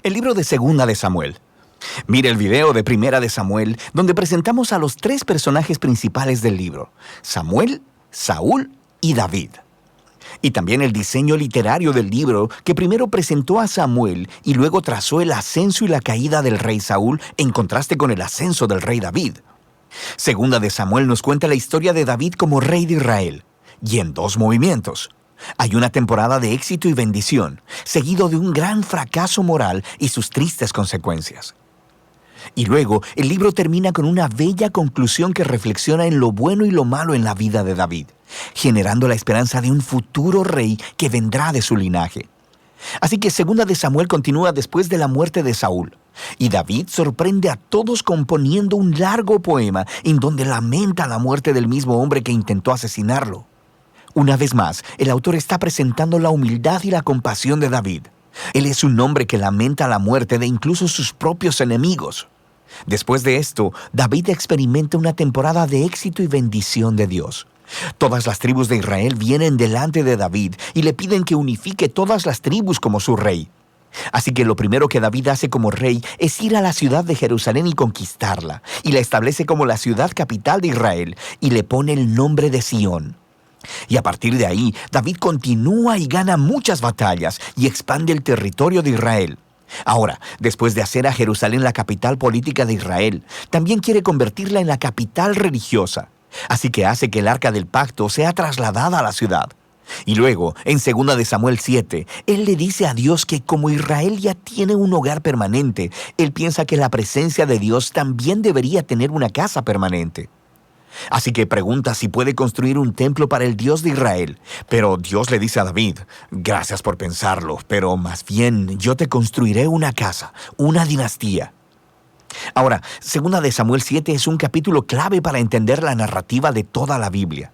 El libro de Segunda de Samuel. Mire el video de Primera de Samuel, donde presentamos a los tres personajes principales del libro: Samuel, Saúl y David. Y también el diseño literario del libro, que primero presentó a Samuel y luego trazó el ascenso y la caída del rey Saúl en contraste con el ascenso del rey David. Segunda de Samuel nos cuenta la historia de David como rey de Israel, y en dos movimientos. Hay una temporada de éxito y bendición, seguido de un gran fracaso moral y sus tristes consecuencias. Y luego, el libro termina con una bella conclusión que reflexiona en lo bueno y lo malo en la vida de David, generando la esperanza de un futuro rey que vendrá de su linaje. Así que Segunda de Samuel continúa después de la muerte de Saúl, y David sorprende a todos componiendo un largo poema en donde lamenta la muerte del mismo hombre que intentó asesinarlo. Una vez más, el autor está presentando la humildad y la compasión de David. Él es un hombre que lamenta la muerte de incluso sus propios enemigos. Después de esto, David experimenta una temporada de éxito y bendición de Dios. Todas las tribus de Israel vienen delante de David y le piden que unifique todas las tribus como su rey. Así que lo primero que David hace como rey es ir a la ciudad de Jerusalén y conquistarla, y la establece como la ciudad capital de Israel, y le pone el nombre de Sión. Y a partir de ahí, David continúa y gana muchas batallas y expande el territorio de Israel. Ahora, después de hacer a Jerusalén la capital política de Israel, también quiere convertirla en la capital religiosa. Así que hace que el Arca del Pacto sea trasladada a la ciudad. Y luego, en 2 de Samuel 7, él le dice a Dios que como Israel ya tiene un hogar permanente, él piensa que la presencia de Dios también debería tener una casa permanente. Así que pregunta si puede construir un templo para el Dios de Israel. Pero Dios le dice a David: gracias por pensarlo, pero más bien yo te construiré una casa, una dinastía. Ahora, 2 de Samuel 7 es un capítulo clave para entender la narrativa de toda la Biblia.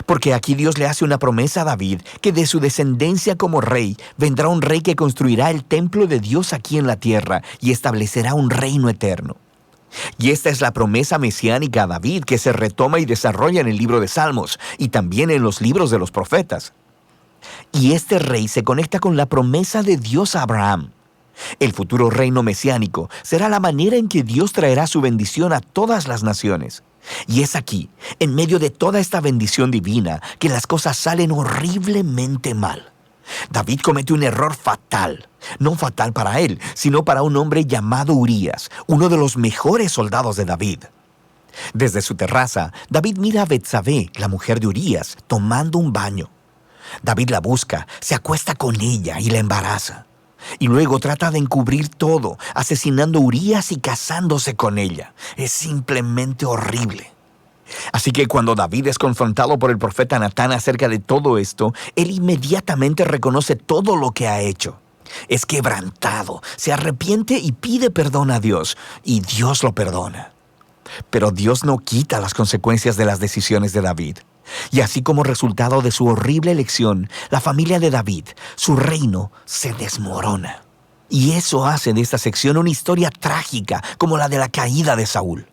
Porque aquí Dios le hace una promesa a David que de su descendencia como rey vendrá un rey que construirá el templo de Dios aquí en la tierra y establecerá un reino eterno. Y esta es la promesa mesiánica a David que se retoma y desarrolla en el libro de Salmos y también en los libros de los profetas. Y este rey se conecta con la promesa de Dios a Abraham. El futuro reino mesiánico será la manera en que Dios traerá su bendición a todas las naciones. Y es aquí, en medio de toda esta bendición divina, que las cosas salen horriblemente mal. David comete un error fatal, no fatal para él, sino para un hombre llamado Urías, uno de los mejores soldados de David. Desde su terraza, David mira a Betsabé, la mujer de Urías, tomando un baño. David la busca, se acuesta con ella y la embaraza. Y luego trata de encubrir todo, asesinando a Urías y casándose con ella. Es simplemente horrible. Así que cuando David es confrontado por el profeta Natán acerca de todo esto, él inmediatamente reconoce todo lo que ha hecho. Es quebrantado, se arrepiente y pide perdón a Dios, y Dios lo perdona. Pero Dios no quita las consecuencias de las decisiones de David. Y así como resultado de su horrible elección, la familia de David, su reino, se desmorona. Y eso hace de esta sección una historia trágica como la de la caída de Saúl.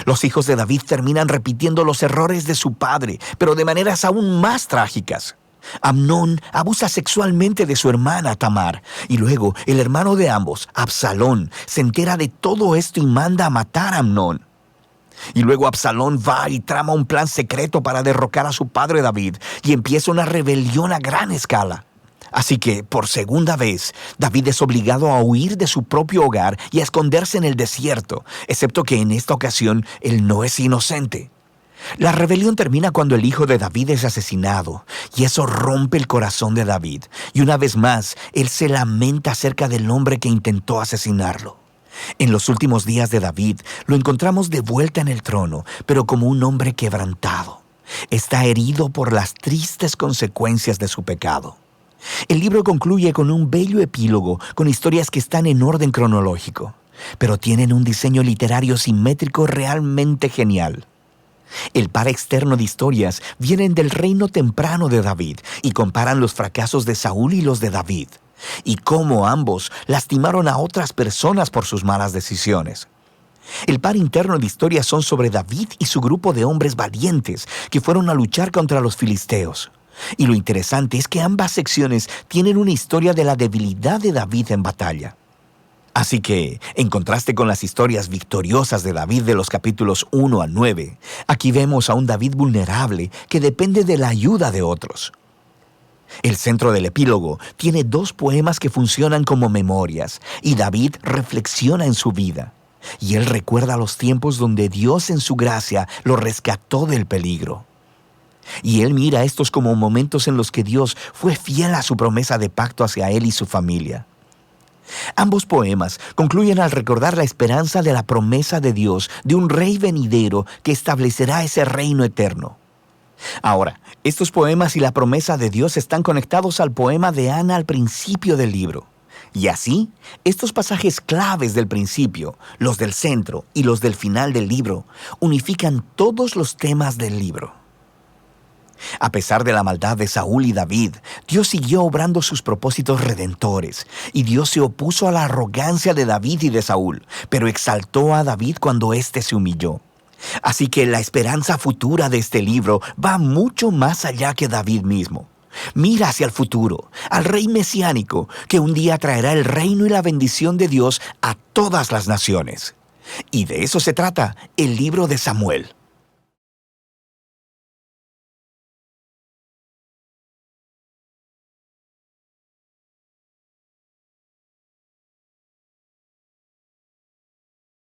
Los hijos de David terminan repitiendo los errores de su padre, pero de maneras aún más trágicas. Amnón abusa sexualmente de su hermana Tamar, y luego el hermano de ambos, Absalón, se entera de todo esto y manda a matar a Amnón. Y luego Absalón va y trama un plan secreto para derrocar a su padre David, y empieza una rebelión a gran escala. Así que, por segunda vez, David es obligado a huir de su propio hogar y a esconderse en el desierto, excepto que en esta ocasión él no es inocente. La rebelión termina cuando el hijo de David es asesinado, y eso rompe el corazón de David, y una vez más, él se lamenta acerca del hombre que intentó asesinarlo. En los últimos días de David, lo encontramos de vuelta en el trono, pero como un hombre quebrantado. Está herido por las tristes consecuencias de su pecado. El libro concluye con un bello epílogo con historias que están en orden cronológico, pero tienen un diseño literario simétrico realmente genial. El par externo de historias vienen del reino temprano de David y comparan los fracasos de Saúl y los de David, y cómo ambos lastimaron a otras personas por sus malas decisiones. El par interno de historias son sobre David y su grupo de hombres valientes que fueron a luchar contra los filisteos. Y lo interesante es que ambas secciones tienen una historia de la debilidad de David en batalla. Así que, en contraste con las historias victoriosas de David de los capítulos 1 al 9, aquí vemos a un David vulnerable que depende de la ayuda de otros. El centro del epílogo tiene 2 poemas que funcionan como memorias, y David reflexiona en su vida. Y él recuerda los tiempos donde Dios en su gracia lo rescató del peligro. Y él mira estos como momentos en los que Dios fue fiel a su promesa de pacto hacia él y su familia. Ambos poemas concluyen al recordar la esperanza de la promesa de Dios de un rey venidero que establecerá ese reino eterno. Ahora, estos poemas y la promesa de Dios están conectados al poema de Ana al principio del libro. Y así, estos pasajes claves del principio, los del centro y los del final del libro, unifican todos los temas del libro. A pesar de la maldad de Saúl y David, Dios siguió obrando sus propósitos redentores, y Dios se opuso a la arrogancia de David y de Saúl, pero exaltó a David cuando éste se humilló. Así que la esperanza futura de este libro va mucho más allá que David mismo. Mira hacia el futuro, al rey mesiánico, que un día traerá el reino y la bendición de Dios a todas las naciones. Y de eso se trata el libro de Samuel.